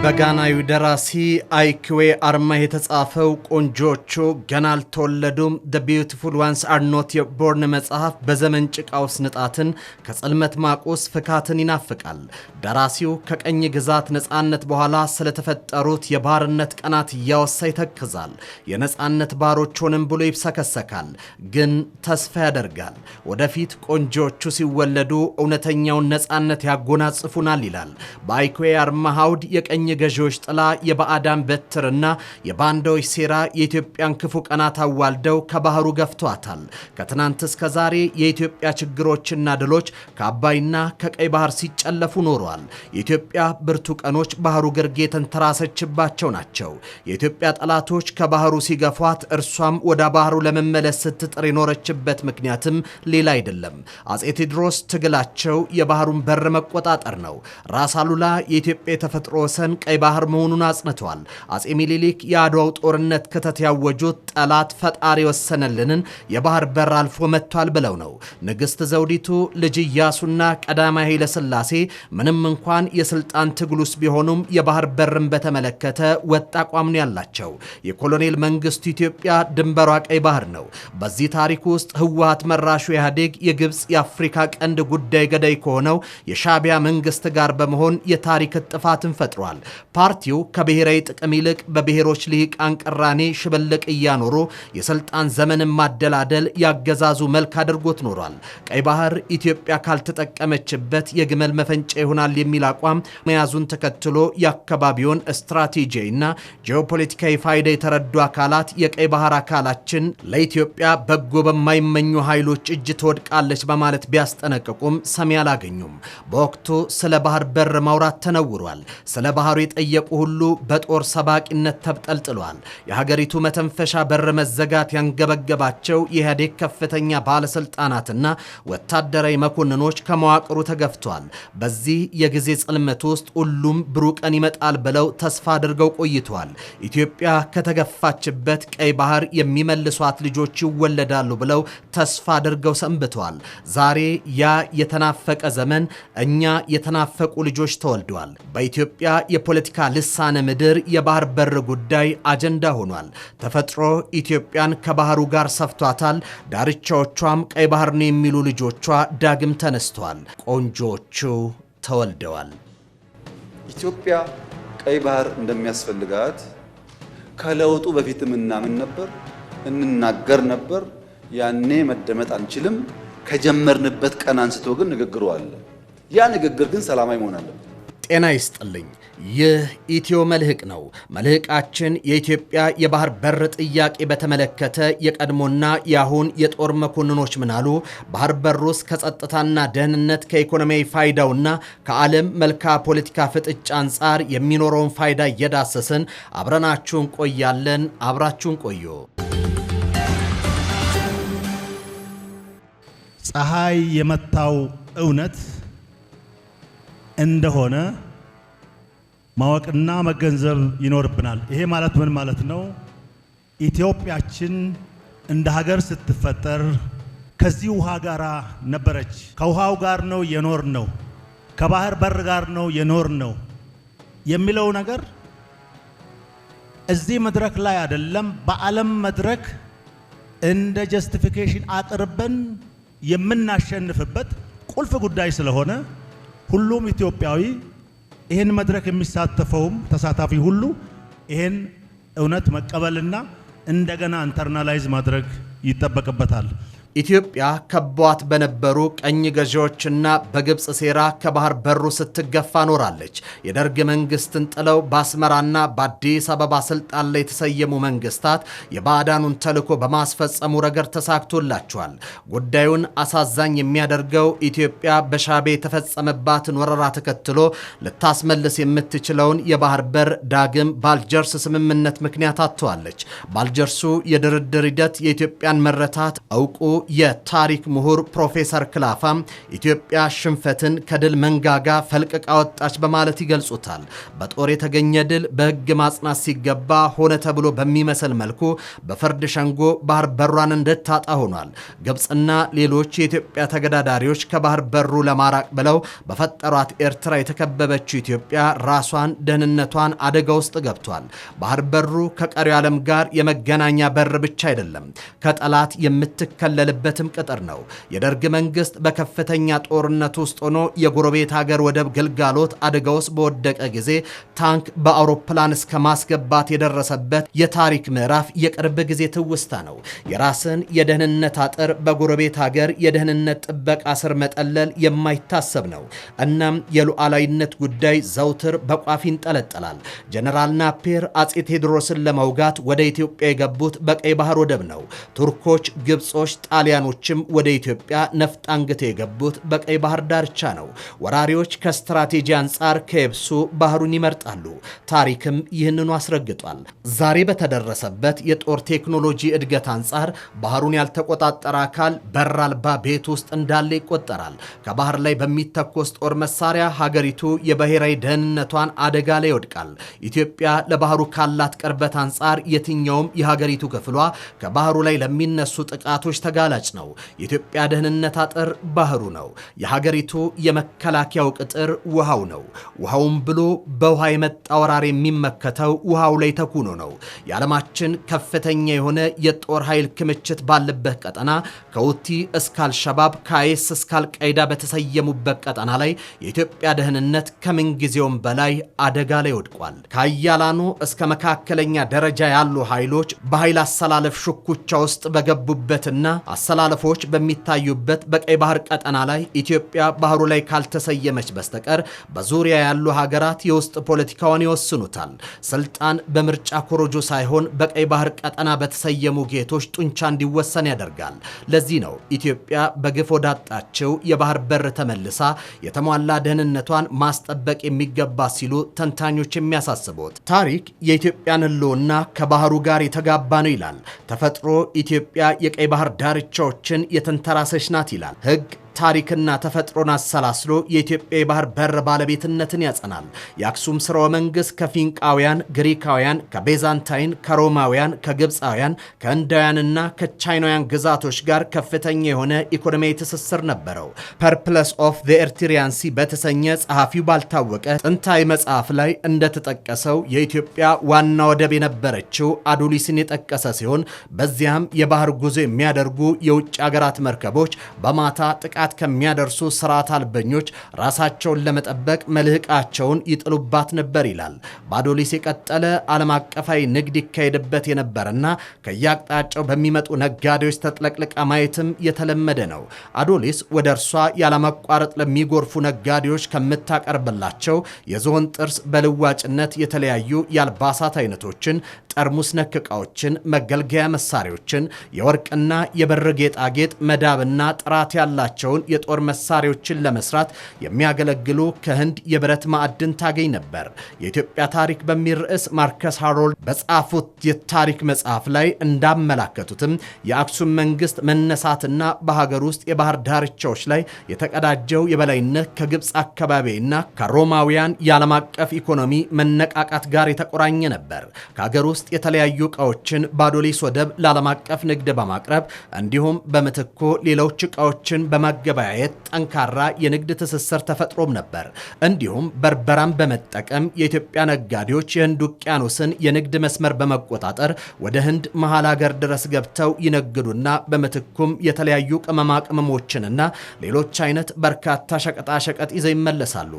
በጋናዊ ደራሲ አይክዌ አርማ የተጻፈው ቆንጆቹ ገና አልተወለዱም The Beautiful Ones Are Not Yet Born መጽሐፍ በዘመን ጭቃ ውስጥ ንጣትን ከጽልመት ማቁስ ፍካትን ይናፍቃል። ደራሲው ከቀኝ ግዛት ነፃነት በኋላ ስለተፈጠሩት የባርነት ቀናት እያወሳ ይተክዛል። የነፃነት ባሮች ሆነን ብሎ ይብሰከሰካል፣ ግን ተስፋ ያደርጋል። ወደፊት ቆንጆቹ ሲወለዱ እውነተኛውን ነፃነት ያጎናጽፉናል ይላል። በአይክዌ አርማ ሐውድ የቀኝ ገዢዎች ጥላ የባዕዳን በትርና የባንዳዎች ሴራ የኢትዮጵያን ክፉ ቀናት አዋልደው ከባህሩ ገፍቷታል። ከትናንት እስከ ዛሬ የኢትዮጵያ ችግሮችና ድሎች ከአባይና ከቀይ ባህር ሲጨለፉ ኖረዋል። የኢትዮጵያ ብርቱ ቀኖች ባህሩ ግርጌ ተንተራሰችባቸው ናቸው። የኢትዮጵያ ጠላቶች ከባህሩ ሲገፏት እርሷም ወደ ባህሩ ለመመለስ ስትጥር የኖረችበት ምክንያትም ሌላ አይደለም። አጼ ቴዎድሮስ ትግላቸው የባህሩን በር መቆጣጠር ነው። ራስ አሉላ የኢትዮጵያ የተፈጥሮ ወሰን ቀይ ባህር መሆኑን አጽንተዋል። አጼ ሚኒሊክ የአድዋው ጦርነት ክተት ያወጁት ጠላት ፈጣሪ ወሰነልንን የባህር በር አልፎ መጥቷል ብለው ነው። ንግስት ዘውዲቱ ልጅ ኢያሱና ቀዳማዊ ኃይለ ሥላሴ ምንም እንኳን የስልጣን ትግሉስ ቢሆኑም የባህር በርን በተመለከተ ወጥ አቋም ነው ያላቸው። የኮሎኔል መንግስቱ ኢትዮጵያ ድንበሯ ቀይ ባህር ነው። በዚህ ታሪክ ውስጥ ህወሓት መራሹ ኢህአዴግ የግብጽ የአፍሪካ ቀንድ ጉዳይ ገዳይ ከሆነው የሻዕቢያ መንግስት ጋር በመሆን የታሪክ ጥፋትን ፈጥሯል። ፓርቲው ከብሔራዊ ጥቅም ይልቅ በብሔሮች ልሂቃን ቅራኔ ሽብልቅ እያኖሩ የስልጣን ዘመንን ማደላደል ያገዛዙ መልክ አድርጎት ኖሯል። ቀይ ባህር ኢትዮጵያ ካልተጠቀመችበት የግመል መፈንጫ ይሆናል የሚል አቋም መያዙን ተከትሎ የአካባቢውን ስትራቴጂያዊና ጂኦፖለቲካዊ ፋይዳ የተረዱ አካላት የቀይ ባህር አካላችን ለኢትዮጵያ በጎ በማይመኙ ኃይሎች እጅ ትወድቃለች በማለት ቢያስጠነቅቁም ሰሚ አላገኙም። በወቅቱ ስለ ባህር በር ማውራት ተነውሯል። ስለ ባህሩ የጠየቁ ሁሉ በጦር ሰባቂነት ተብጠልጥሏል። የሀገሪቱ መተንፈሻ በር መዘጋት ያንገበገባቸው የኢህአዴግ ከፍተኛ ባለስልጣናትና ወታደራዊ መኮንኖች ከመዋቅሩ ተገፍቷል። በዚህ የጊዜ ጽልመት ውስጥ ሁሉም ብሩህ ቀን ይመጣል ብለው ተስፋ አድርገው ቆይተዋል። ኢትዮጵያ ከተገፋችበት ቀይ ባህር የሚመልሷት ልጆች ይወለዳሉ ብለው ተስፋ አድርገው ሰንብተዋል። ዛሬ ያ የተናፈቀ ዘመን እኛ የተናፈቁ ልጆች ተወልደዋል። በኢትዮጵያ የፖለቲካ ልሳነ ምድር የባህር በር ጉዳይ አጀንዳ ሆኗል። ተፈጥሮ ኢትዮጵያን ከባህሩ ጋር ሰፍቷታል። ዳርቻዎቿም ቀይ ባህር ነው የሚሉ ልጆቿ ዳግም ተነስተዋል። ቆንጆቹ ተወልደዋል። ኢትዮጵያ ቀይ ባህር እንደሚያስፈልጋት ከለውጡ በፊትም እናምን ነበር፣ እንናገር ነበር። ያኔ መደመጥ አንችልም። ከጀመርንበት ቀን አንስቶ ግን ንግግሩ አለ። ያ ንግግር ግን ሰላማዊ መሆን አለበት። ጤና ይስጥልኝ። ይህ ኢትዮ መልህቅ ነው። መልህቃችን የኢትዮጵያ የባህር በር ጥያቄ በተመለከተ የቀድሞና የአሁን የጦር መኮንኖች ምናሉ፣ ባህር በሩስ ከጸጥታና ደህንነት ከኢኮኖሚያዊ ፋይዳውና ከዓለም መልካ ፖለቲካ ፍጥጫ አንጻር የሚኖረውን ፋይዳ እየዳሰስን አብረናችሁን ቆያለን። አብራችሁን ቆዩ። ፀሐይ የመታው እውነት እንደሆነ ማወቅና መገንዘብ ይኖርብናል። ይሄ ማለት ምን ማለት ነው? ኢትዮጵያችን እንደ ሀገር ስትፈጠር ከዚህ ውሃ ጋር ነበረች። ከውሃው ጋር ነው የኖርነው፣ ከባህር በር ጋር ነው የኖርነው የሚለው ነገር እዚህ መድረክ ላይ አይደለም፣ በዓለም መድረክ እንደ ጀስቲፊኬሽን አቅርበን የምናሸንፍበት ቁልፍ ጉዳይ ስለሆነ ሁሉም ኢትዮጵያዊ ይህን መድረክ የሚሳተፈውም ተሳታፊ ሁሉ ይህን እውነት መቀበልና እንደገና ኢንተርናላይዝ ማድረግ ይጠበቅበታል። ኢትዮጵያ ከቧት በነበሩ ቀኝ ገዢዎችና በግብጽ ሴራ ከባህር በሩ ስትገፋ ኖራለች። የደርግ መንግስትን ጥለው በአስመራና በአዲስ አበባ ስልጣን ላይ የተሰየሙ መንግስታት የባዕዳኑን ተልዕኮ በማስፈጸሙ ረገድ ተሳክቶላቸዋል። ጉዳዩን አሳዛኝ የሚያደርገው ኢትዮጵያ በሻዕቢያ የተፈጸመባትን ወረራ ተከትሎ ልታስመልስ የምትችለውን የባህር በር ዳግም በአልጀርስ ስምምነት ምክንያት አጥተዋለች። በአልጀርሱ የድርድር ሂደት የኢትዮጵያን መረታት አውቁ የታሪክ ምሁር ፕሮፌሰር ክላፋም ኢትዮጵያ ሽንፈትን ከድል መንጋጋ ፈልቅቃ ወጣች በማለት ይገልጹታል። በጦር የተገኘ ድል በሕግ ማጽናት ሲገባ ሆነ ተብሎ በሚመስል መልኩ በፍርድ ሸንጎ ባህር በሯን እንድታጣ ሆኗል። ግብፅና ሌሎች የኢትዮጵያ ተገዳዳሪዎች ከባህር በሩ ለማራቅ ብለው በፈጠሯት ኤርትራ የተከበበችው ኢትዮጵያ ራሷን ደህንነቷን አደጋ ውስጥ ገብቷል። ባህር በሩ ከቀሪው ዓለም ጋር የመገናኛ በር ብቻ አይደለም፣ ከጠላት የምትከለልበትም ቅጥር ነው። የደርግ መንግስት በከፍተኛ ጦርነት ውስጥ ሆኖ የጎረቤት ሀገር ወደብ ግልጋሎት አደጋ ውስጥ በወደቀ ጊዜ ታንክ በአውሮፕላን እስከ ማስገባት የደረሰበት የታሪክ ምዕራፍ የቅርብ ጊዜ ትውስታ ነው። የራስን የደህንነት አጥር በጎረቤት ሀገር የደህንነት ጥበቃ ስር መጠለል የማይታሰብ ነው። እናም የሉዓላዊነት ጉዳይ ዘውትር በቋፍ ይንጠለጠላል። ጀነራል ናፔር አጼ ቴዎድሮስን ለመውጋት ወደ ኢትዮጵያ የገቡት በቀይ ባህር ወደብ ነው። ቱርኮች፣ ግብጾች፣ ጣሊያኖችም ወደ ኢትዮጵያ ነፍጥ አንግተው የገቡት በቀይ ባህር ዳርቻ ነው። ወራሪዎች ከስትራቴጂ አንጻር ከየብሱ ባህሩን ይመርጣሉ። ታሪክም ይህንኑ አስረግጧል። ዛሬ በተደረሰበት የጦር ቴክኖሎጂ እድገት አንጻር ባህሩን ያልተቆጣጠረ አካል በር አልባ ቤት ውስጥ እንዳለ ይቆጠራል። ከባህር ላይ በሚተኮስ ጦር መሳሪያ ሀገሪቱ የብሔራዊ ደህንነቷን አደጋ ላይ ይወድቃል። ኢትዮጵያ ለባህሩ ካላት ቅርበት አንጻር የትኛውም የሀገሪቱ ክፍሏ ከባህሩ ላይ ለሚነሱ ጥቃቶች ተጋላጭ ነው። የኢትዮጵያ ደህንነት አጥር ባህሩ ነው። የሀገሪቱ የመከላከያው ቅጥር ውሃው ነው። ውሃውን ብሎ በውሃ የመጣ ወራሪ የሚመከተው ውሃው ላይ ተኩኖ ነው። የዓለማችን ከፍተኛ የሆነ የጦር ኃይል ክምችት ባለበት ቀጠና ከሁቲ እስከ አልሸባብ ከአይኤስ እስከ አልቃይዳ በተሰየሙበት ቀጠና ላይ የኢትዮጵያ ደህንነት ከምንጊዜውም በላይ አደጋ ላይ ወድቋል። ከአያላኑ እስከ መካከለኛ ደረጃ ያሉ ኃይሎች በኃይል አሰላለፍ ሽኩቻ ውስጥ በገቡበትና አሰላለፎች በሚታዩበት በቀይ ባህር ቀጠና ላይ ኢትዮጵያ ባህሩ ላይ ካልተሰየመች በስተቀር በዙሪያ ያሉ ሀገራት የውስጥ ፖለቲካውን ይወስኑታል። ስልጣን በምርጫ ኮሮጆ ሳይሆን በቀይ ባህር ቀጠና በተሰየሙ ጌቶች ጡንቻ እንዲወሰን ያደርጋል። ለዚህ ነው ኢትዮጵያ በግፍ ወዳጣቸው የባህር በር ተመልሳ የተሟላ ደህንነቷን ማስጠበቅ የሚገባ ሲሉ ተንታኞች የሚያሳስቡት። ታሪክ የኢትዮጵያን ሕልውና ከባህሩ ጋር የተጋባ ነው ይላል። ተፈጥሮ ኢትዮጵያ የቀይ ባህር ዳርቻዎችን የተንተራሰች ናት ይላል። ሕግ ታሪክና ተፈጥሮን አሰላስሎ የኢትዮጵያ የባህር በር ባለቤትነትን ያጸናል። የአክሱም ስርወ መንግስት ከፊንቃውያን፣ ግሪካውያን፣ ከቤዛንታይን፣ ከሮማውያን፣ ከግብፃውያን፣ ከህንዳውያንና ከቻይናውያን ግዛቶች ጋር ከፍተኛ የሆነ ኢኮኖሚያዊ ትስስር ነበረው። ፐርፕለስ ኦፍ ዘ ኤርትሪያን ሲ በተሰኘ ጸሐፊው ባልታወቀ ጥንታዊ መጽሐፍ ላይ እንደተጠቀሰው የኢትዮጵያ ዋና ወደብ የነበረችው አዱሊስን የጠቀሰ ሲሆን በዚያም የባህር ጉዞ የሚያደርጉ የውጭ ሀገራት መርከቦች በማታ ጥቃት ከሚያደርሱ ስርዓት አልበኞች ራሳቸውን ለመጠበቅ መልህቃቸውን ይጥሉባት ነበር ይላል። በአዶሊስ የቀጠለ ዓለም አቀፋዊ ንግድ ይካሄድበት የነበረና ከየአቅጣጫው በሚመጡ ነጋዴዎች ተጥለቅልቃ ማየትም የተለመደ ነው። አዶሊስ ወደ እርሷ ያለማቋረጥ ለሚጎርፉ ነጋዴዎች ከምታቀርብላቸው የዝሆን ጥርስ በልዋጭነት የተለያዩ የአልባሳት አይነቶችን፣ ጠርሙስ ነክ ዕቃዎችን፣ መገልገያ መሳሪያዎችን፣ የወርቅና የብር ጌጣጌጥ፣ መዳብና ጥራት ያላቸው የጦር መሳሪያዎችን ለመስራት የሚያገለግሉ ከህንድ የብረት ማዕድን ታገኝ ነበር። የኢትዮጵያ ታሪክ በሚል ርዕስ ማርከስ ሃሮልድ በጻፉት የታሪክ መጽሐፍ ላይ እንዳመላከቱትም የአክሱም መንግስት መነሳትና በሀገር ውስጥ የባህር ዳርቻዎች ላይ የተቀዳጀው የበላይነት ከግብፅ አካባቢና ከሮማውያን የዓለም አቀፍ ኢኮኖሚ መነቃቃት ጋር የተቆራኘ ነበር። ከሀገር ውስጥ የተለያዩ ዕቃዎችን በአዶሊስ ወደብ ለዓለም አቀፍ ንግድ በማቅረብ እንዲሁም በምትኮ ሌሎች ዕቃዎችን በማገበያየት ጠንካራ የንግድ ትስስር ተፈጥሮም ነበር። እንዲሁም በርበራን በመጠቀም የኢትዮጵያ ነጋዴዎች የህንድ ውቅያኖስን የንግድ መስመር በመቆጣጠር ወደ ህንድ መሃል ሀገር ድረስ ገብተው ይነግዱና በምትኩም የተለያዩ ቅመማ ቅመሞችንና ሌሎች አይነት በርካታ ሸቀጣሸቀጥ ይዘው ይመለሳሉ።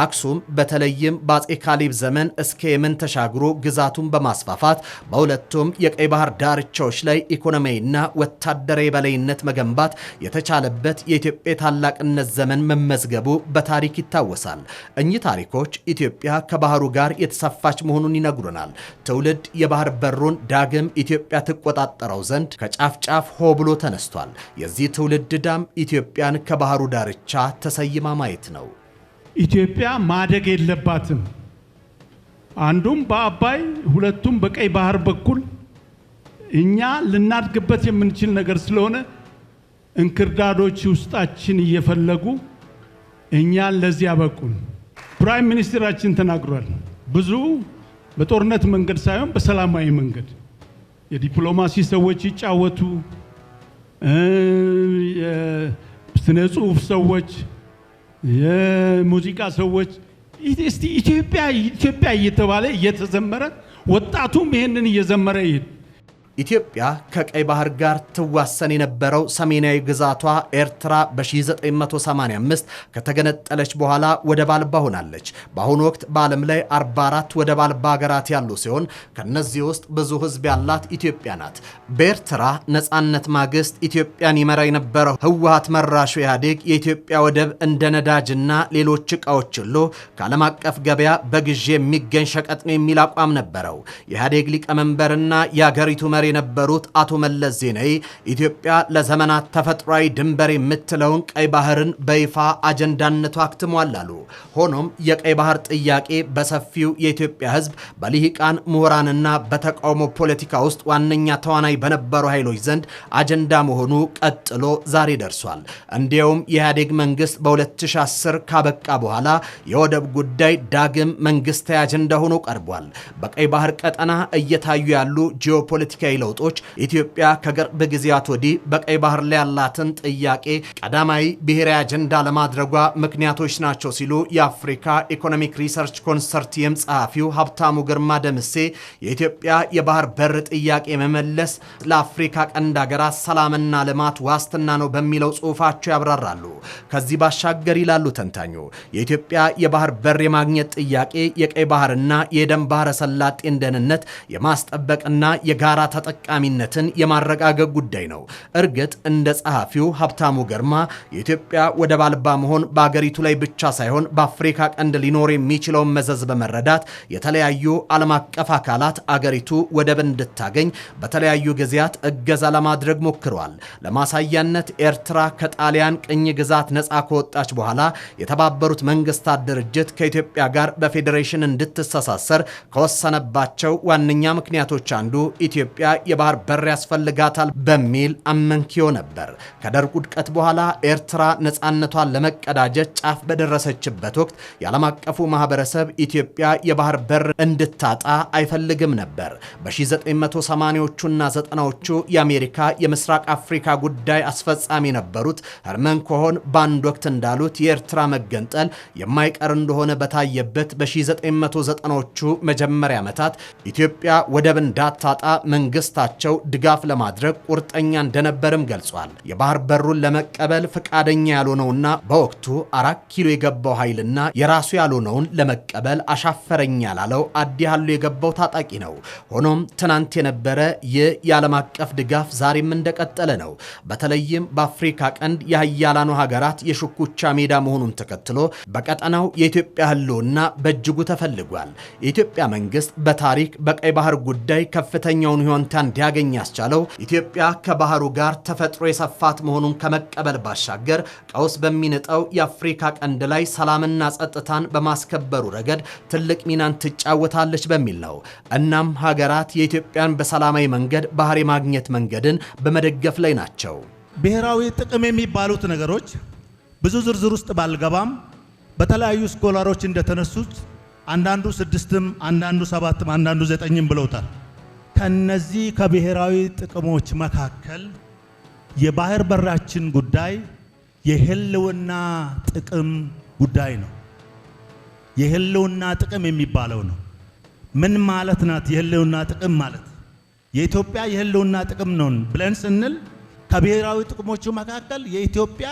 አክሱም በተለይም በአጼ ካሌብ ዘመን እስከ የመን ተሻግሮ ግዛቱን በማስፋፋት በሁለቱም የቀይ ባህር ዳርቻዎች ላይ ኢኮኖሚያዊና ወታደራዊ በላይነት መገንባት የተቻለበት የኢትዮጵያ ታላቅነት ዘመን መመዝገቡ በታሪክ ይታወሳል። እኚህ ታሪኮች ኢትዮጵያ ከባህሩ ጋር የተሰፋች መሆኑን ይነግሩናል። ትውልድ የባህር በሩን ዳግም ኢትዮጵያ ትቆጣጠረው ዘንድ ከጫፍ ጫፍ ሆ ብሎ ተነስቷል። የዚህ ትውልድ ዳም ኢትዮጵያን ከባህሩ ዳርቻ ተሰይማ ማየት ነው። ኢትዮጵያ ማደግ የለባትም። አንዱም በአባይ ሁለቱም በቀይ ባህር በኩል እኛ ልናድግበት የምንችል ነገር ስለሆነ እንክርዳዶች ውስጣችን እየፈለጉ እኛን ለዚህ ያበቁን። ፕራይም ሚኒስትራችን ተናግሯል። ብዙ በጦርነት መንገድ ሳይሆን በሰላማዊ መንገድ የዲፕሎማሲ ሰዎች ይጫወቱ፣ የስነ ጽሁፍ ሰዎች፣ የሙዚቃ ሰዎች እስቲ ኢትዮጵያ እየተባለ እየተዘመረ ወጣቱም ይሄንን እየዘመረ ይሄድ። ኢትዮጵያ ከቀይ ባህር ጋር ትዋሰን የነበረው ሰሜናዊ ግዛቷ ኤርትራ በ1985 ከተገነጠለች በኋላ ወደብ አልባ ሆናለች። በአሁኑ ወቅት በዓለም ላይ 44 ወደብ አልባ ሀገራት ያሉ ሲሆን ከነዚህ ውስጥ ብዙ ሕዝብ ያላት ኢትዮጵያ ናት። በኤርትራ ነጻነት ማግስት ኢትዮጵያን ይመራ የነበረው ህወሓት መራሹ ኢህአዴግ የኢትዮጵያ ወደብ እንደ ነዳጅና ሌሎች ዕቃዎች ሁሉ ከዓለም አቀፍ ገበያ በግዢ የሚገኝ ሸቀጥ ነው የሚል አቋም ነበረው። የኢህአዴግ ሊቀመንበርና የአገሪቱ መሪ የነበሩት አቶ መለስ ዜናዊ ኢትዮጵያ ለዘመናት ተፈጥሯዊ ድንበር የምትለውን ቀይ ባህርን በይፋ አጀንዳነቱ አክትሟል አሉ። ሆኖም የቀይ ባህር ጥያቄ በሰፊው የኢትዮጵያ ህዝብ በልሂቃን ምሁራንና በተቃውሞ ፖለቲካ ውስጥ ዋነኛ ተዋናይ በነበሩ ኃይሎች ዘንድ አጀንዳ መሆኑ ቀጥሎ ዛሬ ደርሷል። እንዲያውም የኢህአዴግ መንግስት በ2010 ካበቃ በኋላ የወደብ ጉዳይ ዳግም መንግስታዊ አጀንዳ ሆኖ ቀርቧል። በቀይ ባህር ቀጠና እየታዩ ያሉ ጂኦፖለቲካዊ ለውጦች ኢትዮጵያ ከቅርብ ጊዜያት ወዲህ በቀይ ባህር ላይ ያላትን ጥያቄ ቀዳማዊ ብሔራዊ አጀንዳ ለማድረጓ ምክንያቶች ናቸው ሲሉ የአፍሪካ ኢኮኖሚክ ሪሰርች ኮንሰርቲየም ጸሐፊው ሀብታሙ ግርማ ደምሴ የኢትዮጵያ የባህር በር ጥያቄ መመለስ ለአፍሪካ ቀንድ ሀገራት ሰላምና ልማት ዋስትና ነው በሚለው ጽሑፋቸው ያብራራሉ። ከዚህ ባሻገር ይላሉ ተንታኙ የኢትዮጵያ የባህር በር የማግኘት ጥያቄ የቀይ ባህርና የኤደን ባህረ ሰላጤን ደህንነት የማስጠበቅና የጋራ ተጠቃሚነትን የማረጋገጥ ጉዳይ ነው። እርግጥ እንደ ጸሐፊው ሀብታሙ ግርማ የኢትዮጵያ ወደብ አልባ መሆን በአገሪቱ ላይ ብቻ ሳይሆን በአፍሪካ ቀንድ ሊኖር የሚችለውን መዘዝ በመረዳት የተለያዩ ዓለም አቀፍ አካላት አገሪቱ ወደብ እንድታገኝ በተለያዩ ጊዜያት እገዛ ለማድረግ ሞክረዋል። ለማሳያነት ኤርትራ ከጣሊያን ቅኝ ግዛት ነፃ ከወጣች በኋላ የተባበሩት መንግስታት ድርጅት ከኢትዮጵያ ጋር በፌዴሬሽን እንድትተሳሰር ከወሰነባቸው ዋነኛ ምክንያቶች አንዱ ኢትዮጵያ የባህር በር ያስፈልጋታል በሚል አመንኪዮ ነበር። ከደርግ ውድቀት በኋላ ኤርትራ ነፃነቷን ለመቀዳጀት ጫፍ በደረሰችበት ወቅት የዓለም አቀፉ ማህበረሰብ ኢትዮጵያ የባህር በር እንድታጣ አይፈልግም ነበር። በ1980ዎቹና 90ዎቹ የአሜሪካ የምስራቅ አፍሪካ ጉዳይ አስፈጻሚ የነበሩት ሄርመን ኮሆን በአንድ ወቅት እንዳሉት የኤርትራ መገንጠል የማይቀር እንደሆነ በታየበት በ1990ዎቹ መጀመሪያ ዓመታት ኢትዮጵያ ወደብ እንዳታጣ መንግስታቸው ድጋፍ ለማድረግ ቁርጠኛ እንደነበርም ገልጿል። የባህር በሩን ለመቀበል ፈቃደኛ ያልሆነውና በወቅቱ 4 ኪሎ የገባው ኃይልና የራሱ ያልሆነውን ለመቀበል አሻፈረኝ ያላለው አዲሃሉ የገባው ታጣቂ ነው። ሆኖም ትናንት የነበረ ይህ የዓለም አቀፍ ድጋፍ ዛሬም እንደቀጠለ ነው። በተለይም በአፍሪካ ቀንድ የሀያላኑ ሀገራት የሽኩቻ ሜዳ መሆኑን ተከትሎ በቀጠናው የኢትዮጵያ ህልውና በእጅጉ ተፈልጓል። የኢትዮጵያ መንግስት በታሪክ በቀይ ባህር ጉዳይ ከፍተኛውን ይሁንታ እንዲያገኝ ያስቻለው ኢትዮጵያ ከባህሩ ጋር ተፈጥሮ የሰፋት መሆኑን ከመቀበል ባሻገር ቀውስ በሚነጠው የአፍሪካ ቀንድ ላይ ሰላምና ጸጥታን በማስከበሩ ረገድ ትልቅ ሚናን ትጫወታለች በሚል ነው። እናም ሀገራት የኢትዮጵያን በሰላማዊ መንገድ ባህር የማግኘት መንገድን በመደገፍ ላይ ናቸው። ብሔራዊ ጥቅም የሚባሉት ነገሮች ብዙ ዝርዝር ውስጥ ባልገባም በተለያዩ ስኮላሮች እንደተነሱት አንዳንዱ 6ም አንዳንዱ 7ም አንዳንዱ 9ም ብለውታል። ከነዚህ ከብሔራዊ ጥቅሞች መካከል የባህር በራችን ጉዳይ የህልውና ጥቅም ጉዳይ ነው። የህልውና ጥቅም የሚባለው ነው። ምን ማለት ናት የህልውና ጥቅም ማለት? የኢትዮጵያ የህልውና ጥቅም ነው ብለን ስንል ከብሔራዊ ጥቅሞቹ መካከል የኢትዮጵያ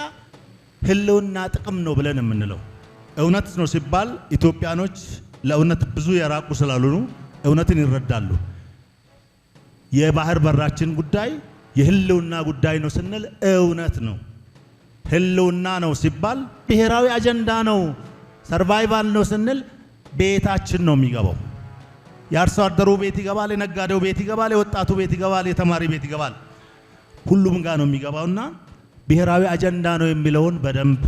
ህልውና ጥቅም ነው ብለን የምንለው እውነት ነው ሲባል ኢትዮጵያኖች ለእውነት ብዙ የራቁ ስላልሆኑ እውነትን ይረዳሉ። የባህር በራችን ጉዳይ የህልውና ጉዳይ ነው ስንል እውነት ነው። ህልውና ነው ሲባል ብሔራዊ አጀንዳ ነው፣ ሰርቫይቫል ነው ስንል ቤታችን ነው የሚገባው። የአርሶ አደሩ ቤት ይገባል፣ የነጋዴው ቤት ይገባል፣ የወጣቱ ቤት ይገባል፣ የተማሪ ቤት ይገባል። ሁሉም ጋር ነው የሚገባውና ብሔራዊ አጀንዳ ነው የሚለውን በደንብ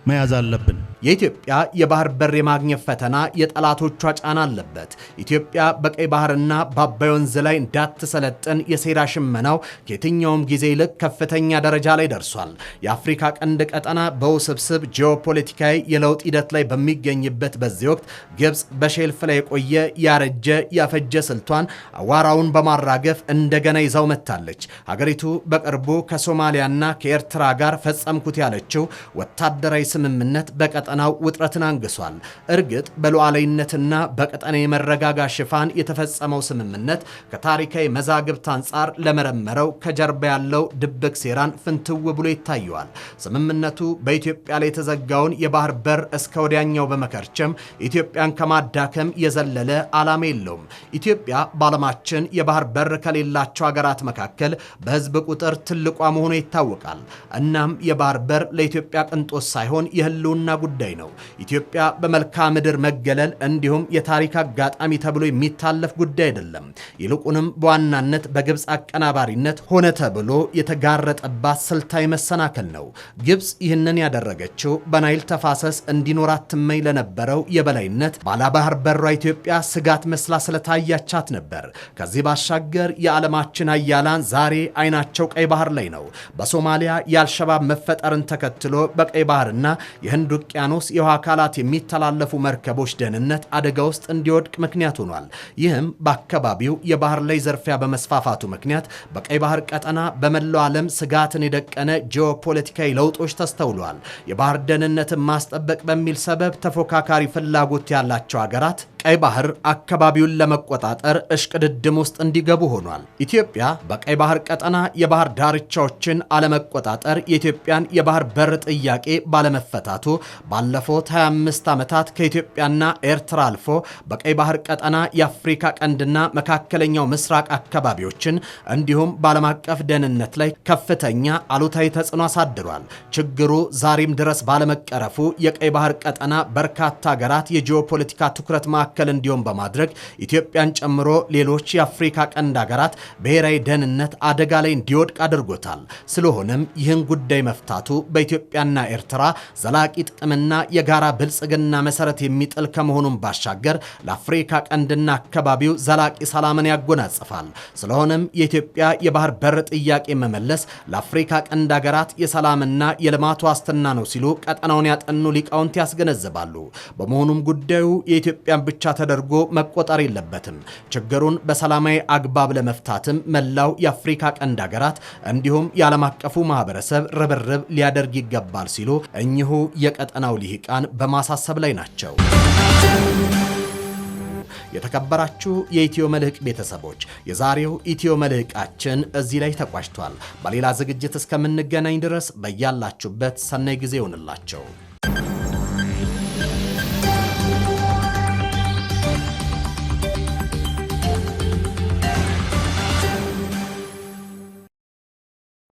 መያዝ አለብን። የኢትዮጵያ የባህር በር የማግኘት ፈተና የጠላቶቿ ጫና አለበት። ኢትዮጵያ በቀይ ባህርና በአባይ ወንዝ ላይ እንዳትሰለጥን የሴራ ሽመናው ከየትኛውም ጊዜ ይልቅ ከፍተኛ ደረጃ ላይ ደርሷል። የአፍሪካ ቀንድ ቀጠና በውስብስብ ጂኦፖለቲካዊ የለውጥ ሂደት ላይ በሚገኝበት በዚህ ወቅት ግብፅ በሼልፍ ላይ የቆየ ያረጀ ያፈጀ ስልቷን አዋራውን በማራገፍ እንደገና ይዛው መጥታለች። ሀገሪቱ በቅርቡ ከሶማሊያና ከኤርትራ ጋር ፈጸምኩት ያለችው ወታደራዊ ስምምነት በቀጠናው ውጥረትን አንግሷል። እርግጥ በሉዓላዊነትና በቀጠና የመረጋጋት ሽፋን የተፈጸመው ስምምነት ከታሪካዊ መዛግብት አንጻር ለመረመረው ከጀርባ ያለው ድብቅ ሴራን ፍንትው ብሎ ይታየዋል። ስምምነቱ በኢትዮጵያ ላይ የተዘጋውን የባህር በር እስከ ወዲያኛው በመከርቸም ኢትዮጵያን ከማዳከም የዘለለ ዓላማ የለውም። ኢትዮጵያ በዓለማችን የባህር በር ከሌላቸው ሀገራት መካከል በህዝብ ቁጥር ትልቋ መሆኑ ይታወቃል። እናም የባህር በር ለኢትዮጵያ ቅንጦት ሳይሆን የህልውና ጉዳይ ነው። ኢትዮጵያ በመልክዓ ምድር መገለል እንዲሁም የታሪክ አጋጣሚ ተብሎ የሚታለፍ ጉዳይ አይደለም። ይልቁንም በዋናነት በግብፅ አቀናባሪነት ሆነ ተብሎ የተጋረጠባት ስልታዊ መሰናከል ነው። ግብፅ ይህንን ያደረገችው በናይል ተፋሰስ እንዲኖራት ትመኝ ለነበረው የበላይነት ባለባህር በሯ ኢትዮጵያ ስጋት መስላ ስለታያቻት ነበር። ከዚህ ባሻገር የዓለማችን ሀያላን ዛሬ አይናቸው ቀይ ባህር ላይ ነው። በሶማሊያ የአልሸባብ መፈጠርን ተከትሎ በቀይ ባህርና የህንድ ውቅያኖስ የውሃ አካላት የሚተላለፉ መርከቦች ደህንነት አደጋ ውስጥ እንዲወድቅ ምክንያት ሆኗል። ይህም በአካባቢው የባህር ላይ ዘርፊያ በመስፋፋቱ ምክንያት በቀይ ባህር ቀጠና በመላው ዓለም ስጋትን የደቀነ ጂኦፖለቲካዊ ለውጦች ተስተውለዋል። የባህር ደህንነትን ማስጠበቅ በሚል ሰበብ ተፎካካሪ ፍላጎት ያላቸው ሀገራት ቀይ ባህር አካባቢውን ለመቆጣጠር እሽቅድድም ውስጥ እንዲገቡ ሆኗል። ኢትዮጵያ በቀይ ባህር ቀጠና የባህር ዳርቻዎችን አለመቆጣጠር የኢትዮጵያን የባህር በር ጥያቄ ባለመፈታቱ ባለፉት 25 ዓመታት ከኢትዮጵያና ኤርትራ አልፎ በቀይ ባህር ቀጠና የአፍሪካ ቀንድና መካከለኛው ምስራቅ አካባቢዎችን እንዲሁም በዓለም አቀፍ ደህንነት ላይ ከፍተኛ አሉታዊ ተጽዕኖ አሳድሯል። ችግሩ ዛሬም ድረስ ባለመቀረፉ የቀይ ባህር ቀጠና በርካታ ሀገራት የጂኦፖለቲካ ትኩረት ማዕከል እንዲሆን በማድረግ ኢትዮጵያን ጨምሮ ሌሎች የአፍሪካ ቀንድ ሀገራት ብሔራዊ ደህንነት አደጋ ላይ እንዲወድቅ አድርጎታል። ስለሆነም ይህን ጉዳይ መፍታቱ በኢትዮጵያና ኤርትራ ዘላቂ ጥቅምና የጋራ ብልጽግና መሰረት የሚጥል ከመሆኑም ባሻገር ለአፍሪካ ቀንድና አካባቢው ዘላቂ ሰላምን ያጎናጽፋል። ስለሆነም የኢትዮጵያ የባህር በር ጥያቄ መመለስ ለአፍሪካ ቀንድ ሀገራት የሰላምና የልማት ዋስትና ነው ሲሉ ቀጠናውን ያጠኑ ሊቃውንት ያስገነዝባሉ። በመሆኑም ጉዳዩ የኢትዮጵያን ብቻ ተደርጎ መቆጠር የለበትም። ችግሩን በሰላማዊ አግባብ ለመፍታትም መላው የአፍሪካ ቀንድ ሀገራት እንዲሁም የዓለም አቀፉ ማህበረሰብ ርብርብ ሊያደርግ ይገባል ሲሉ እኚሁ የቀጠናው ልሂቃን በማሳሰብ ላይ ናቸው። የተከበራችሁ የኢትዮ መልህቅ ቤተሰቦች የዛሬው ኢትዮ መልህቃችን እዚህ ላይ ተቋጭቷል። በሌላ ዝግጅት እስከምንገናኝ ድረስ በያላችሁበት ሰናይ ጊዜ ይሁንላችሁ።